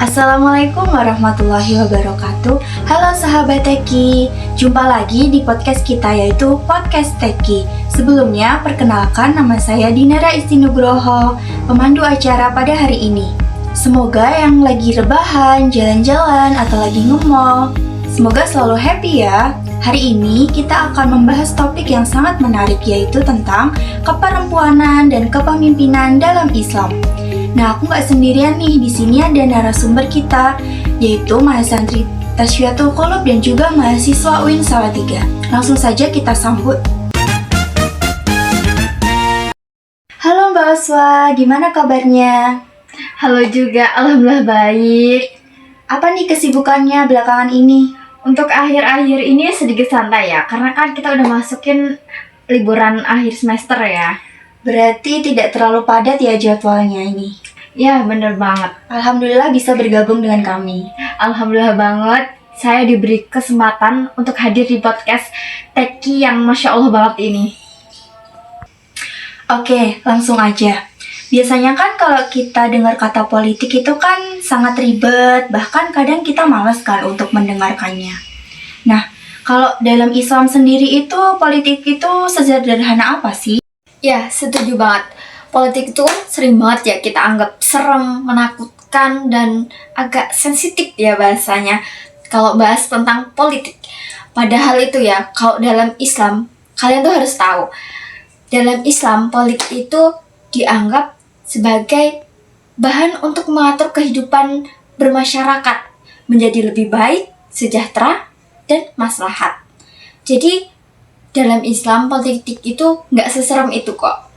Assalamualaikum warahmatullahi wabarakatuh. Halo sahabat Teki, jumpa lagi di podcast kita yaitu Podcast Teki. Sebelumnya perkenalkan, nama saya Dinara Istinugroho, pemandu acara pada hari ini. Semoga yang lagi rebahan, jalan-jalan, atau lagi nge-mall, semoga selalu happy ya. Hari ini kita akan membahas topik yang sangat menarik, yaitu tentang keperempuanan dan kepemimpinan dalam Islam. Nah, aku nggak sendirian nih, di sini ada narasumber kita, yaitu mahasantri Tasfiyatul Qulub dan juga mahasiswa UIN Salatiga. Langsung saja kita sambut. Halo Mbak Oswa, gimana kabarnya? Halo juga, alhamdulillah baik. Apa nih kesibukannya belakangan ini? Untuk akhir-akhir ini sedikit santai ya, karena kan kita udah masukin liburan akhir semester ya. Berarti tidak terlalu padat ya jadwalnya ini? Ya, bener banget. Alhamdulillah bisa bergabung dengan kami. Alhamdulillah banget, saya diberi kesempatan untuk hadir di podcast Teki yang Masya Allah banget ini. Oke, langsung aja. Biasanya kan kalau kita dengar kata politik itu kan sangat ribet, bahkan kadang kita malas kan untuk mendengarkannya. Nah, kalau dalam Islam sendiri itu politik itu sesederhana apa sih? Ya, setuju banget. Politik itu sering banget ya kita anggap serem, menakutkan, dan agak sensitif ya bahasanya kalau bahas tentang politik. Padahal itu ya, kalau dalam Islam, kalian tuh harus tahu. Dalam Islam, politik itu dianggap sebagai bahan untuk mengatur kehidupan bermasyarakat menjadi lebih baik, sejahtera, dan maslahat. Jadi, dalam Islam, politik itu nggak seserem itu kok.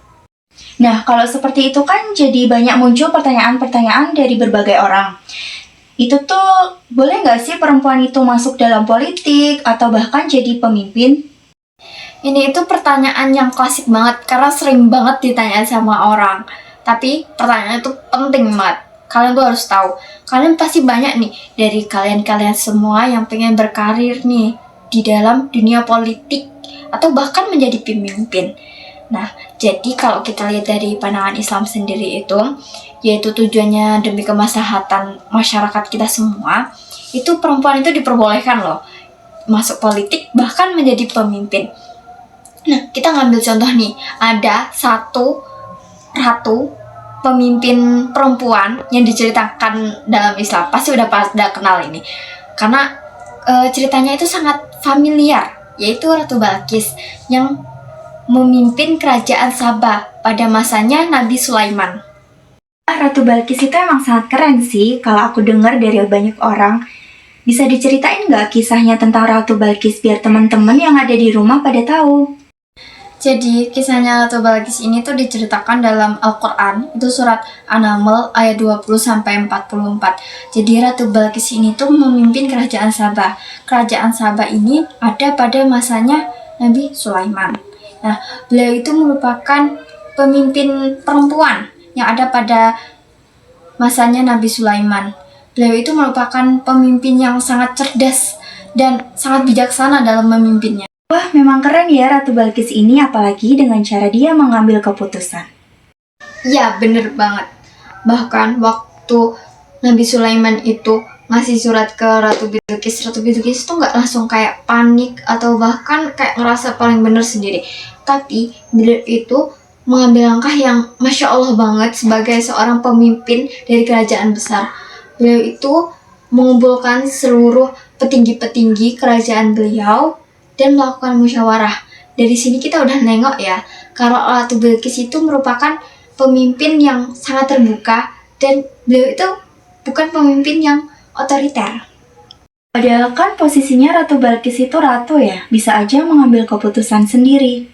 Nah, kalau seperti itu kan jadi banyak muncul pertanyaan-pertanyaan dari berbagai orang. Itu tuh, boleh nggak sih perempuan itu masuk dalam politik atau bahkan jadi pemimpin? Ini itu pertanyaan yang klasik banget karena sering banget ditanya sama orang. Tapi pertanyaan itu penting banget. Kalian tuh harus tahu. Kalian pasti banyak nih dari kalian-kalian semua yang pengen berkarir nih di dalam dunia politik atau bahkan menjadi pemimpin. Nah, jadi kalau kita lihat dari pandangan Islam sendiri itu, yaitu tujuannya demi kemaslahatan masyarakat kita semua, itu perempuan itu diperbolehkan loh masuk politik bahkan menjadi pemimpin. Nah, kita ngambil contoh nih, ada satu ratu pemimpin perempuan yang diceritakan dalam Islam. Pasti udah pada kenal ini. Karena ceritanya itu sangat familiar, yaitu Ratu Balqis yang memimpin kerajaan Sabah pada masanya Nabi Sulaiman. Ratu Balqis itu emang sangat keren sih kalau aku dengar dari banyak orang. Bisa diceritain nggak kisahnya tentang Ratu Balqis biar teman-teman yang ada di rumah pada tahu? Jadi kisahnya Ratu Balqis ini tuh diceritakan dalam Al-Quran, itu surat An-Naml ayat 20-44. Jadi Ratu Balqis ini tuh memimpin kerajaan Sabah. Kerajaan Sabah ini ada pada masanya Nabi Sulaiman. Nah, beliau itu merupakan pemimpin perempuan yang ada pada masanya Nabi Sulaiman. Beliau itu merupakan pemimpin yang sangat cerdas dan sangat bijaksana dalam memimpinnya. Wah, memang keren ya Ratu Balqis ini, apalagi dengan cara dia mengambil keputusan. Ya, bener banget. Bahkan waktu Nabi Sulaiman itu ngasih surat ke Ratu Bilqis itu nggak langsung kayak panik atau bahkan kayak ngerasa paling bener sendiri. Tapi beliau itu mengambil langkah yang Masya Allah banget sebagai seorang pemimpin dari kerajaan besar. Beliau itu mengumpulkan seluruh petinggi-petinggi kerajaan beliau dan melakukan musyawarah. Dari sini kita udah nengok ya, kalau Ratu Bilqis itu merupakan pemimpin yang sangat terbuka dan beliau itu bukan pemimpin yang otoriter. Padahal kan posisinya Ratu Balqis itu ratu ya, bisa aja mengambil keputusan sendiri.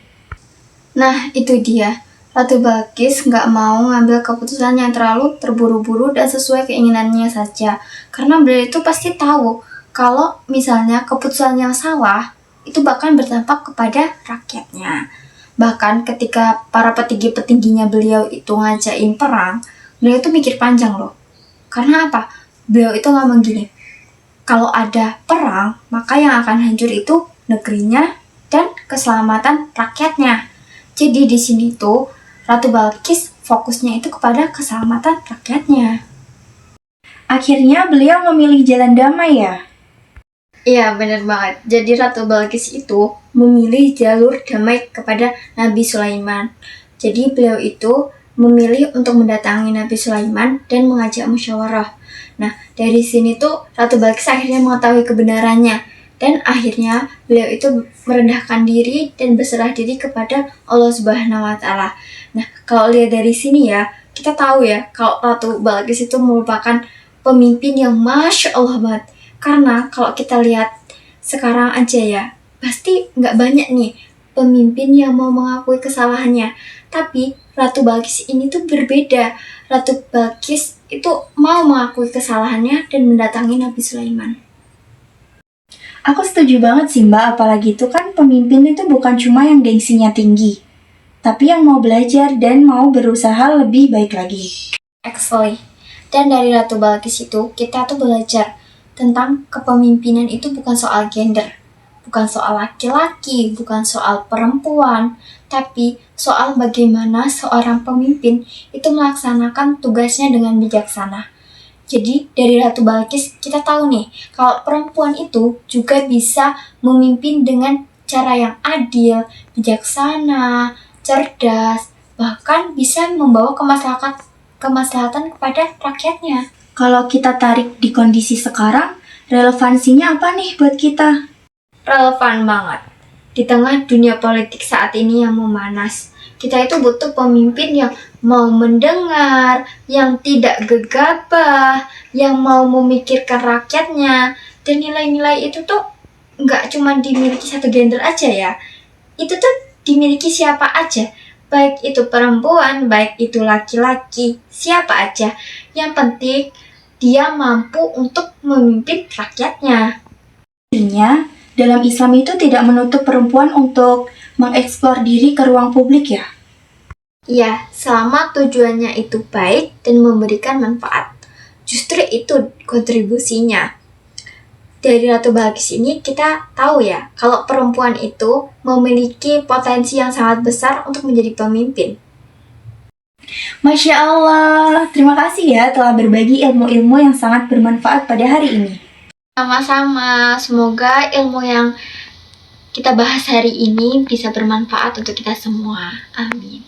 Nah, itu dia. Ratu Balqis nggak mau ngambil keputusan yang terlalu terburu-buru dan sesuai keinginannya saja. Karena beliau itu pasti tahu kalau misalnya keputusan yang salah itu bahkan berdampak kepada rakyatnya. Bahkan ketika para petinggi-petingginya beliau itu ngajain perang, beliau itu mikir panjang loh. Karena apa? Beliau itu ngomong gini, kalau ada perang, maka yang akan hancur itu negerinya dan keselamatan rakyatnya. Jadi di sini tuh Ratu Balqis fokusnya itu kepada keselamatan rakyatnya. Akhirnya beliau memilih jalan damai ya? Iya, benar banget. Jadi Ratu Balkis itu memilih jalur damai kepada Nabi Sulaiman. Jadi beliau itu memilih untuk mendatangi Nabi Sulaiman dan mengajak musyawarah. Nah, dari sini tuh Ratu Balkis akhirnya mengetahui kebenarannya. Dan akhirnya beliau itu merendahkan diri dan berserah diri kepada Allah Subhanahu wa Ta'ala. Nah, kalau lihat dari sini ya, kita tahu ya kalau Ratu Balkis itu merupakan pemimpin yang Masya Allah banget. Karena kalau kita lihat sekarang aja ya, pasti nggak banyak nih pemimpin yang mau mengakui kesalahannya. Tapi Ratu Balkis ini tuh berbeda. Ratu Balkis itu mau mengakui kesalahannya dan mendatangi Nabi Sulaiman. Aku setuju banget sih Mbak, apalagi itu kan pemimpin itu bukan cuma yang gengsinya tinggi, tapi yang mau belajar dan mau berusaha lebih baik lagi. Actually. Dan dari Ratu Balkis itu kita tuh belajar tentang kepemimpinan itu bukan soal gender, bukan soal laki-laki, bukan soal perempuan, tapi soal bagaimana seorang pemimpin itu melaksanakan tugasnya dengan bijaksana. Jadi dari Ratu Balkis kita tahu nih kalau perempuan itu juga bisa memimpin dengan cara yang adil, bijaksana, cerdas, bahkan bisa membawa kemaslahatan kepada rakyatnya. Kalau kita tarik di kondisi sekarang, relevansinya apa nih buat kita? Relevan banget. Di tengah dunia politik saat ini yang memanas, kita itu butuh pemimpin yang mau mendengar, yang tidak gegabah, yang mau memikirkan rakyatnya. Dan nilai-nilai itu tuh nggak cuma dimiliki satu gender aja ya. Itu tuh dimiliki siapa aja. Baik itu perempuan, baik itu laki-laki, siapa aja. Yang penting dia mampu untuk memimpin rakyatnya. Artinya, dalam Islam itu tidak menutup perempuan untuk mengeksplor diri ke ruang publik ya? Iya, selama tujuannya itu baik dan memberikan manfaat. Justru itu kontribusinya. Dari Ratu Balkis ini kita tahu ya, kalau perempuan itu memiliki potensi yang sangat besar untuk menjadi pemimpin. Masya Allah, terima kasih ya telah berbagi ilmu-ilmu yang sangat bermanfaat pada hari ini. Sama-sama, semoga ilmu yang kita bahas hari ini bisa bermanfaat untuk kita semua. Amin.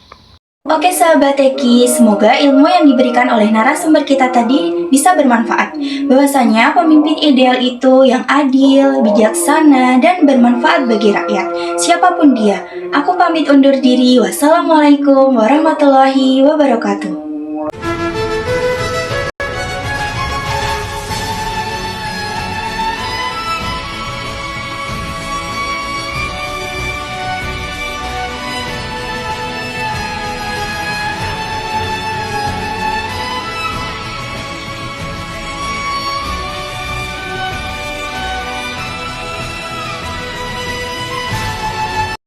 Oke sahabat Teki, semoga ilmu yang diberikan oleh narasumber kita tadi bisa bermanfaat. Bahwasanya pemimpin ideal itu yang adil, bijaksana, dan bermanfaat bagi rakyat. Siapapun dia, aku pamit undur diri. Wassalamualaikum warahmatullahi wabarakatuh.